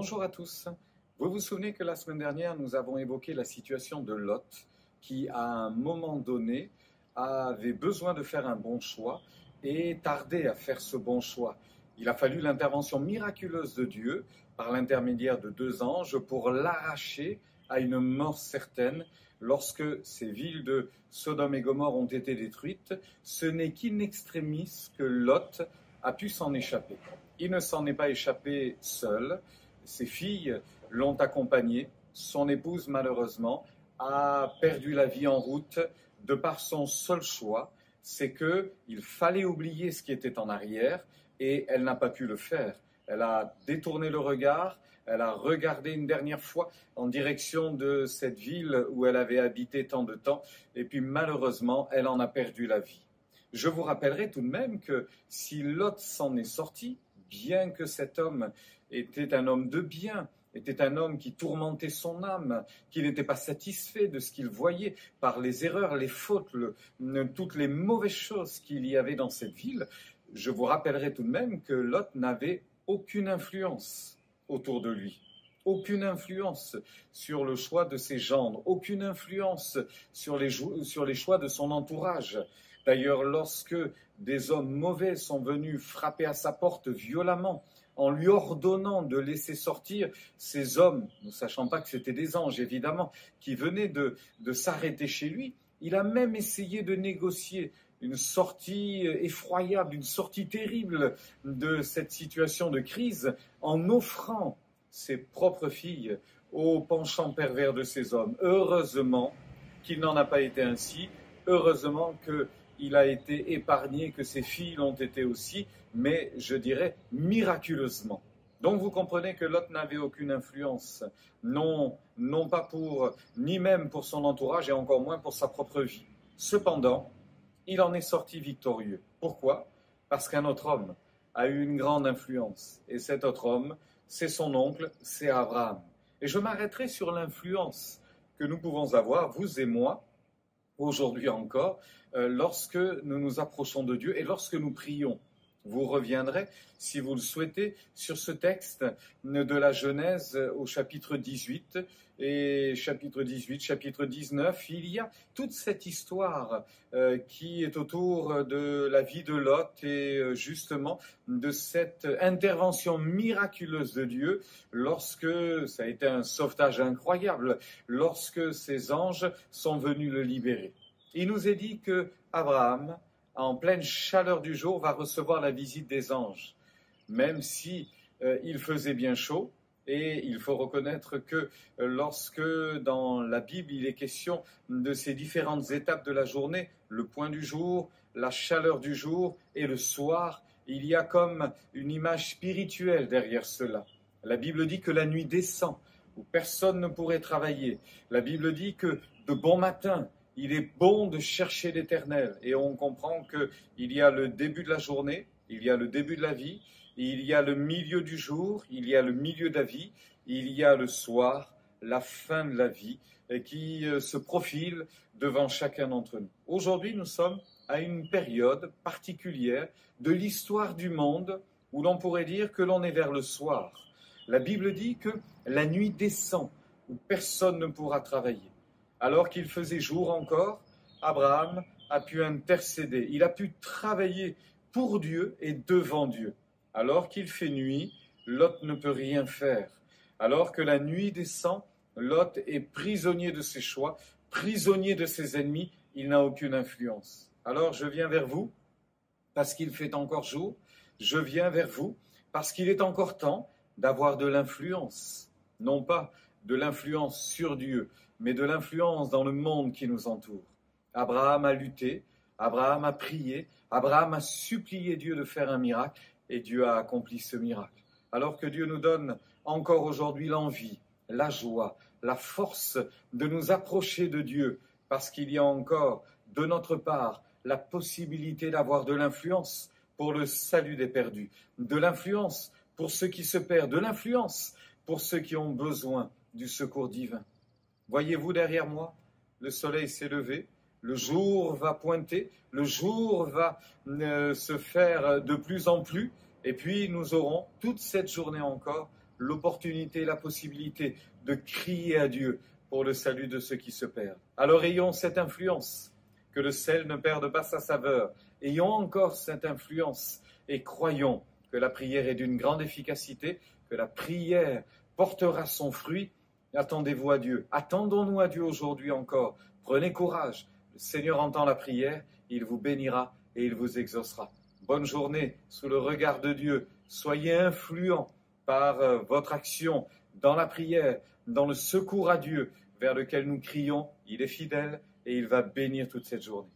Bonjour à tous. Vous vous souvenez que la semaine dernière, nous avons évoqué la situation de Lot, qui à un moment donné avait besoin de faire un bon choix et tardait à faire ce bon choix. Il a fallu l'intervention miraculeuse de Dieu par l'intermédiaire de deux anges pour l'arracher à une mort certaine. Lorsque ces villes de Sodome et Gomorrhe ont été détruites, ce n'est qu'in extremis que Lot a pu s'en échapper. Il ne s'en est pas échappé seul. Ses filles l'ont accompagné. Son épouse, malheureusement, a perdu la vie en route de par son seul choix. C'est qu'il fallait oublier ce qui était en arrière et elle n'a pas pu le faire. Elle a détourné le regard, elle a regardé une dernière fois en direction de cette ville où elle avait habité tant de temps et puis malheureusement, elle en a perdu la vie. Je vous rappellerai tout de même que si Lot s'en est sorti, bien que cet homme était un homme de bien, était un homme qui tourmentait son âme, qui n'était pas satisfait de ce qu'il voyait par les erreurs, les fautes, toutes les mauvaises choses qu'il y avait dans cette ville, je vous rappellerai tout de même que Lot n'avait aucune influence autour de lui. Aucune influence sur le choix de ses gendres, aucune influence sur les choix de son entourage. D'ailleurs, lorsque des hommes mauvais sont venus frapper à sa porte violemment, en lui ordonnant de laisser sortir ces hommes, ne sachant pas que c'était des anges évidemment, qui venaient de s'arrêter chez lui, il a même essayé de négocier une sortie effroyable, une sortie terrible de cette situation de crise en offrant ses propres filles au penchant pervers de ces hommes. Heureusement qu'il n'en a pas été ainsi, heureusement qu'il a été épargné, que ses filles l'ont été aussi, mais je dirais miraculeusement. Donc vous comprenez que Lot n'avait aucune influence, non pas ni même pour son entourage et encore moins pour sa propre vie. Cependant, il en est sorti victorieux. Pourquoi ? Parce qu'un autre homme a eu une grande influence. Et cet autre homme, c'est son oncle, c'est Abraham. Et je m'arrêterai sur l'influence que nous pouvons avoir, vous et moi, aujourd'hui encore, lorsque nous nous approchons de Dieu et lorsque nous prions. Vous reviendrez, si vous le souhaitez, sur ce texte de la Genèse au chapitre 18 et chapitre 18, chapitre 19. Il y a toute cette histoire qui est autour de la vie de Lot et justement de cette intervention miraculeuse de Dieu lorsque, ça a été un sauvetage incroyable, lorsque ces anges sont venus le libérer. Il nous est dit que Abraham, en pleine chaleur du jour, va recevoir la visite des anges, même si il faisait bien chaud. Et il faut reconnaître que lorsque dans la Bible il est question de ces différentes étapes de la journée, le point du jour, la chaleur du jour et le soir, il y a comme une image spirituelle derrière cela. La Bible dit que la nuit descend, où personne ne pourrait travailler. La Bible dit que de bon matin, il est bon de chercher l'Éternel. Et on comprend qu'il y a le début de la journée, il y a le début de la vie, il y a le milieu du jour, il y a le milieu de la vie, il y a le soir, la fin de la vie, qui se profile devant chacun d'entre nous. Aujourd'hui, nous sommes à une période particulière de l'histoire du monde où l'on pourrait dire que l'on est vers le soir. La Bible dit que la nuit descend, où personne ne pourra travailler. Alors qu'il faisait jour encore, Abraham a pu intercéder, il a pu travailler pour Dieu et devant Dieu. Alors qu'il fait nuit, Lot ne peut rien faire. Alors que la nuit descend, Lot est prisonnier de ses choix, prisonnier de ses ennemis, il n'a aucune influence. Alors je viens vers vous, parce qu'il fait encore jour, je viens vers vous, parce qu'il est encore temps d'avoir de l'influence. Non pas de l'influence sur Dieu, mais de l'influence dans le monde qui nous entoure. Abraham a lutté, Abraham a prié, Abraham a supplié Dieu de faire un miracle, et Dieu a accompli ce miracle. Alors que Dieu nous donne encore aujourd'hui l'envie, la joie, la force de nous approcher de Dieu, parce qu'il y a encore de notre part la possibilité d'avoir de l'influence pour le salut des perdus, de l'influence pour ceux qui se perdent, de l'influence pour ceux qui ont besoin du secours divin. Voyez-vous derrière moi, le soleil s'est levé, le jour va pointer, le jour va se faire de plus en plus, et puis nous aurons toute cette journée encore l'opportunité, la possibilité de crier à Dieu pour le salut de ceux qui se perdent. Alors ayons cette influence, que le sel ne perde pas sa saveur. Ayons encore cette influence et croyons que la prière est d'une grande efficacité, que la prière portera son fruit. Attendez-vous à Dieu. Attendons-nous à Dieu aujourd'hui encore. Prenez courage. Le Seigneur entend la prière, il vous bénira et il vous exaucera. Bonne journée sous le regard de Dieu. Soyez influents par votre action dans la prière, dans le secours à Dieu vers lequel nous crions. Il est fidèle et il va bénir toute cette journée.